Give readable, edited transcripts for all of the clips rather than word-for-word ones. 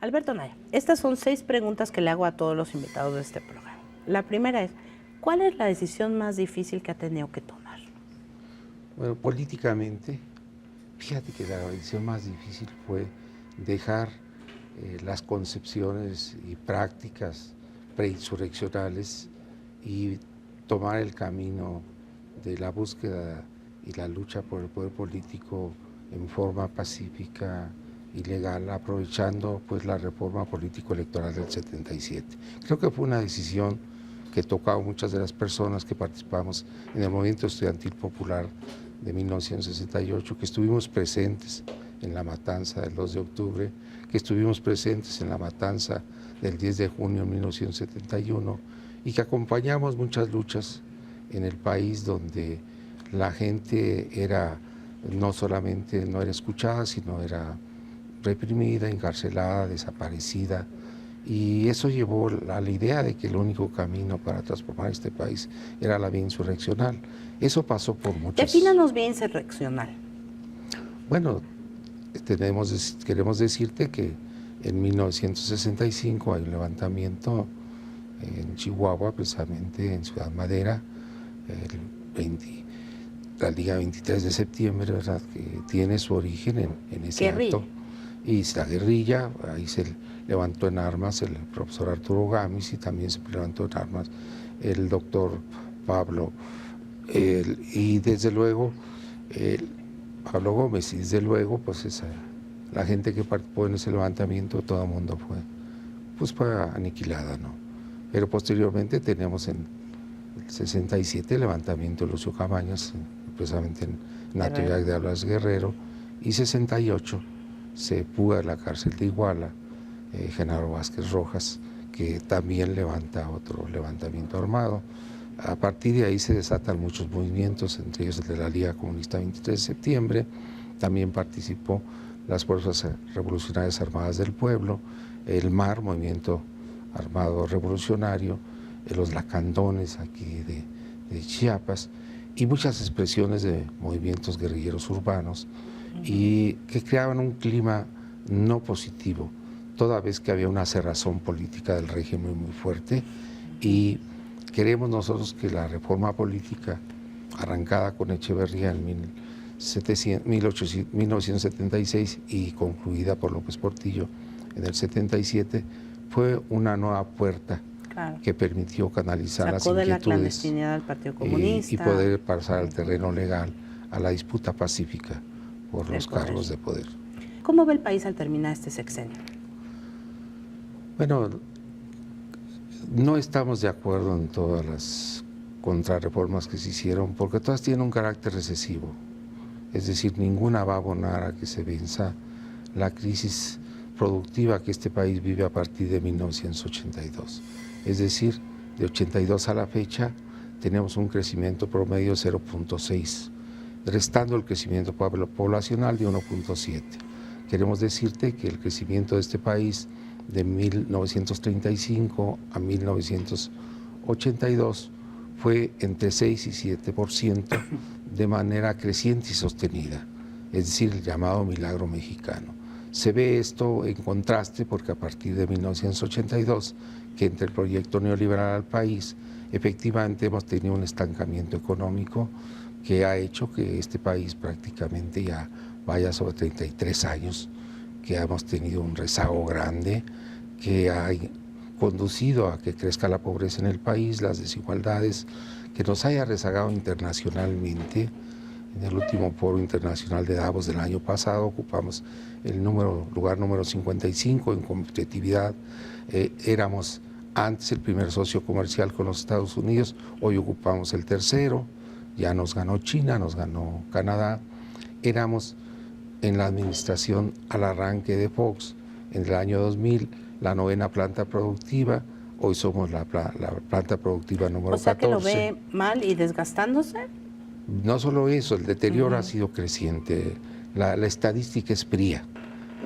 Alberto Anaya, estas son 6 preguntas que le hago a todos los invitados de este programa. La primera es, ¿cuál es la decisión más difícil que ha tenido que tomar? Bueno, políticamente, fíjate que la decisión más difícil fue dejar las concepciones y prácticas preinsurreccionales y tomar el camino de la búsqueda y la lucha por el poder político en forma pacífica y legal, aprovechando pues la reforma político-electoral del 77. Creo que fue una decisión que tocaba a muchas de las personas que participamos en el movimiento estudiantil popular de 1968, que estuvimos presentes en la matanza del 2 de octubre, que estuvimos presentes en la matanza del 10 de junio de 1971 y que acompañamos muchas luchas en el país donde la gente era no solamente no era escuchada, sino era reprimida, encarcelada, desaparecida, y eso llevó a la idea de que el único camino para transformar este país era la vía insurreccional. Eso pasó por muchas... Defínanos vía insurreccional. Bueno, queremos decirte que en 1965 hay un levantamiento en Chihuahua, precisamente en Ciudad Madera, la Liga 23 de septiembre, ¿verdad?, que tiene su origen en ese acto. Y la guerrilla, ahí se levantó en armas el profesor Arturo Gámez y también se levantó en armas el doctor Pablo, y desde luego Pablo Gómez, y desde luego pues la gente que participó en ese levantamiento, todo el mundo fue aniquilada, ¿no? Pero posteriormente tenemos en el 67 el levantamiento de Lucio Cabañas, precisamente en Atoyac de Alas Guerrero, y 68 se fuga de la cárcel de Iguala Genaro Vázquez Rojas, que también levanta otro levantamiento armado. A partir de ahí se desatan muchos movimientos, entre ellos el de la Liga Comunista 23 de septiembre, también participó las Fuerzas Revolucionarias Armadas del Pueblo, el MAR, Movimiento Armado Revolucionario, los Lacandones aquí de Chiapas, y muchas expresiones de movimientos guerrilleros urbanos, y que creaban un clima no positivo, toda vez que había una cerrazón política del régimen muy fuerte, y queremos nosotros que la reforma política arrancada con Echeverría en 1976 y concluida por López Portillo en el 77, fue una nueva puerta que permitió canalizar las inquietudes de la clandestinidad del Partido Comunista y poder pasar al terreno legal, a la disputa pacífica por los cargos de poder. ¿Cómo ve el país al terminar este sexenio? Bueno, no estamos de acuerdo en todas las contrarreformas que se hicieron, porque todas tienen un carácter recesivo. Es decir, ninguna va a abonar a que se venza la crisis productiva que este país vive a partir de 1982. Es decir, de 82 a la fecha tenemos un crecimiento promedio de 0.6, restando el crecimiento poblacional de 1.7. Queremos decirte que el crecimiento de este país de 1935 a 1982 fue entre 6 y 7% de manera creciente y sostenida, es decir, el llamado milagro mexicano. Se ve esto en contraste porque a partir de 1982, que entre el proyecto neoliberal al país, efectivamente hemos tenido un estancamiento económico que ha hecho que este país prácticamente ya vaya sobre 33 años, que hemos tenido un rezago grande, que ha conducido a que crezca la pobreza en el país, las desigualdades, que nos haya rezagado internacionalmente. En el último foro internacional de Davos del año pasado ocupamos el lugar número 55 en competitividad. Éramos antes el primer socio comercial con los Estados Unidos, hoy ocupamos el tercero, ya nos ganó China, nos ganó Canadá. Éramos en la administración al arranque de Fox en el año 2000 la 9ª planta productiva, hoy somos la planta productiva número 14. O sea que lo ve mal y desgastándose. No solo eso, el deterioro ha sido creciente, la estadística es fría,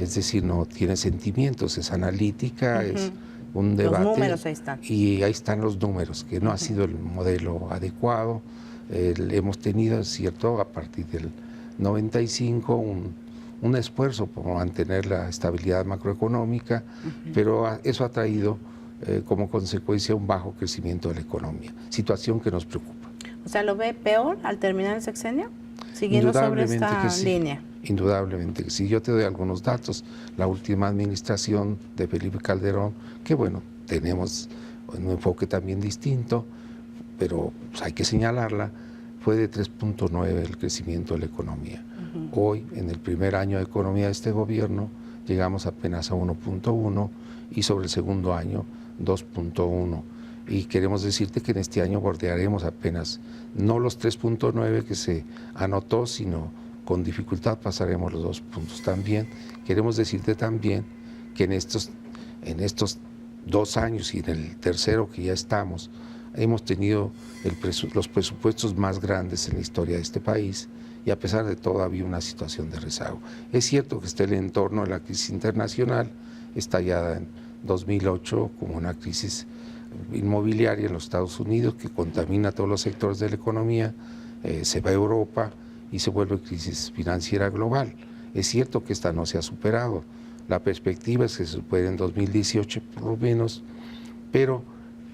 es decir, no tiene sentimientos, es analítica, es un debate. Los números ahí están. Y ahí están los números, que no ha sido el modelo adecuado. Hemos tenido, es cierto, a partir del 95 un esfuerzo por mantener la estabilidad macroeconómica, pero eso ha traído como consecuencia un bajo crecimiento de la economía, situación que nos preocupa. O sea, ¿lo ve peor al terminar el sexenio? Siguiendo sobre esta línea. Indudablemente que sí. Yo te doy algunos datos. La última administración de Felipe Calderón, que bueno, tenemos un enfoque también distinto, pero pues, hay que señalarla, fue de 3.9 el crecimiento de la economía. Hoy, en el primer año de economía de este gobierno, llegamos apenas a 1.1 y sobre el segundo año 2.1. Y queremos decirte que en este año bordearemos apenas, no los 3.9 que se anotó, sino con dificultad pasaremos los 2 puntos también. Queremos decirte también que en estos 2 años y en el tercero que ya estamos, hemos tenido los presupuestos más grandes en la historia de este país y a pesar de todo había una situación de rezago. Es cierto que está el entorno de la crisis internacional, estallada en 2008 como una crisis inmobiliaria en los Estados Unidos que contamina todos los sectores de la economía, se va a Europa y se vuelve crisis financiera global. Es cierto que esta no se ha superado, la perspectiva es que se supere en 2018 por lo menos, pero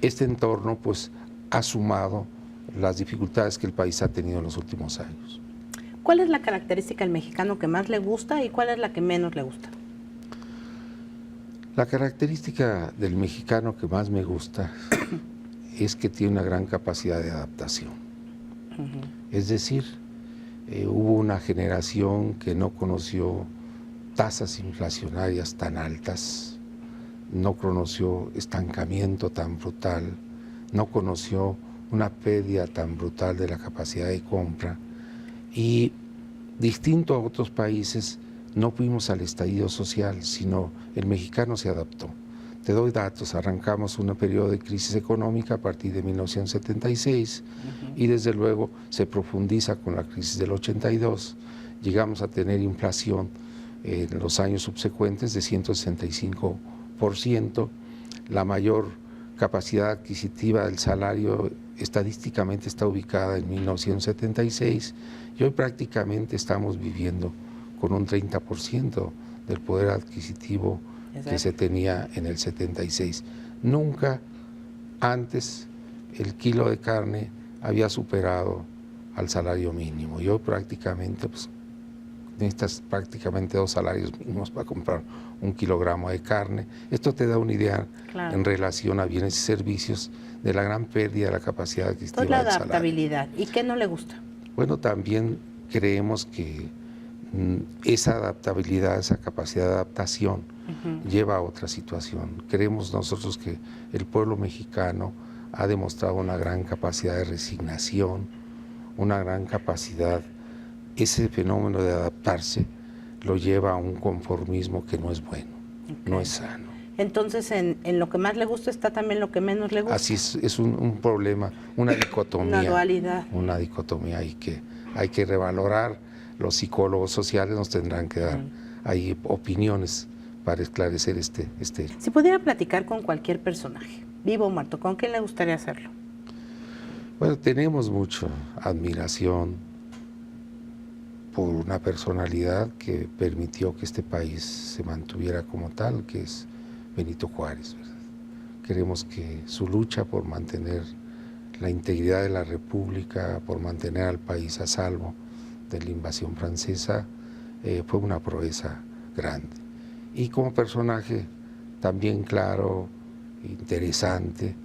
este entorno pues ha sumado las dificultades que el país ha tenido en los últimos años. ¿Cuál es la característica del mexicano que más le gusta y cuál es la que menos le gusta? La característica del mexicano que más me gusta es que tiene una gran capacidad de adaptación. Es decir, hubo una generación que no conoció tasas inflacionarias tan altas, no conoció estancamiento tan brutal, no conoció una pérdida tan brutal de la capacidad de compra y distinto a otros países no fuimos al estallido social, sino el mexicano se adaptó. Te doy datos, arrancamos un periodo de crisis económica a partir de 1976 y desde luego se profundiza con la crisis del 82. Llegamos a tener inflación en los años subsecuentes de 165%, la mayor capacidad adquisitiva del salario estadísticamente está ubicada en 1976 y hoy prácticamente estamos viviendo con un 30% del poder adquisitivo que se tenía en el 76. Nunca antes el kilo de carne había superado al salario mínimo. Yo prácticamente, pues, necesitas prácticamente 2 salarios mínimos para comprar 1 kilogramo de carne. Esto te da una idea en relación a bienes y servicios de la gran pérdida de la capacidad adquisitiva del salario. La adaptabilidad. ¿Y qué no le gusta? Bueno, también creemos que esa adaptabilidad, esa capacidad de adaptación lleva a otra situación. Creemos nosotros que el pueblo mexicano ha demostrado una gran capacidad de resignación, una gran capacidad, ese fenómeno de adaptarse lo lleva a un conformismo que no es bueno, no es sano. Entonces, en lo que más le gusta está también lo que menos le gusta. Así es un problema, una dicotomía. Una dualidad. Una dicotomía hay que revalorar. Los psicólogos sociales nos tendrán que dar ahí opiniones para esclarecer este. Si pudiera platicar con cualquier personaje, vivo o muerto, ¿con quién le gustaría hacerlo? Bueno, tenemos mucha admiración por una personalidad que permitió que este país se mantuviera como tal, que es Benito Juárez, ¿verdad? Queremos que su lucha por mantener la integridad de la República, por mantener al país a salvo de la invasión francesa, fue una proeza grande. Y como personaje también claro, interesante,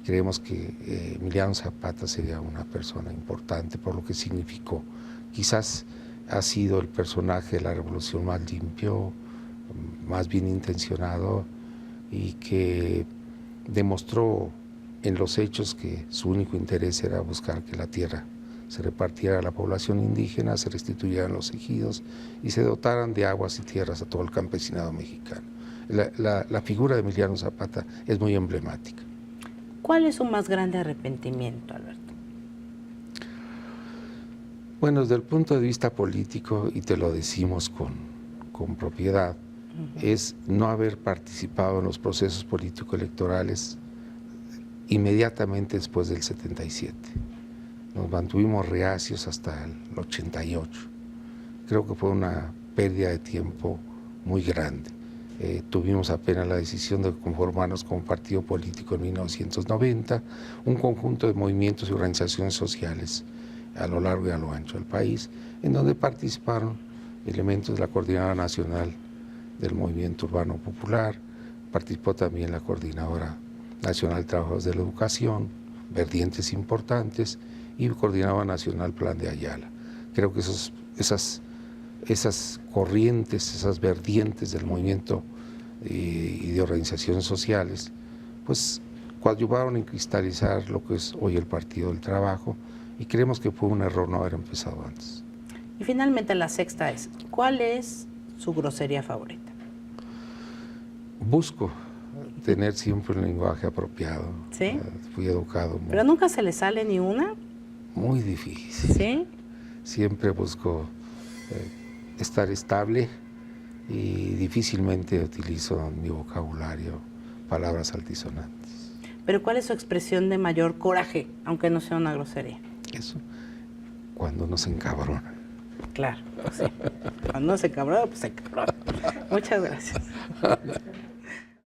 creemos que Emiliano Zapata sería una persona importante por lo que significó. Quizás ha sido el personaje de la revolución más limpio, más bien intencionado y que demostró en los hechos que su único interés era buscar que la tierra se repartiera a la población indígena, se restituyeran los ejidos y se dotaran de aguas y tierras a todo el campesinado mexicano. La figura de Emiliano Zapata es muy emblemática. ¿Cuál es su más grande arrepentimiento, Alberto? Bueno, desde el punto de vista político, y te lo decimos con propiedad, es no haber participado en los procesos político-electorales inmediatamente después del 77. Nos mantuvimos reacios hasta el 88. Creo que fue una pérdida de tiempo muy grande. Tuvimos apenas la decisión de conformarnos como partido político en 1990, un conjunto de movimientos y organizaciones sociales a lo largo y a lo ancho del país, en donde participaron elementos de la Coordinadora Nacional del Movimiento Urbano Popular, participó también la Coordinadora Nacional de Trabajadores de la Educación, vertientes importantes, y Coordinadora Nacional Plan de Ayala. Creo que esas corrientes, esas vertientes del movimiento y de organizaciones sociales, pues coadyuvaron en cristalizar lo que es hoy el Partido del Trabajo, y creemos que fue un error no haber empezado antes. Y finalmente la sexta es, ¿cuál es su grosería favorita? Busco tener siempre un lenguaje apropiado. ¿Sí? Fui educado. ¿Pero nunca se le sale ni una? Muy difícil. ¿Sí? Siempre busco estar estable y difícilmente utilizo en mi vocabulario palabras altisonantes. ¿Pero cuál es su expresión de mayor coraje, aunque no sea una grosería? Eso, cuando uno se encabrona. Claro, sí. Cuando uno se encabrona, pues se encabrona. Muchas gracias.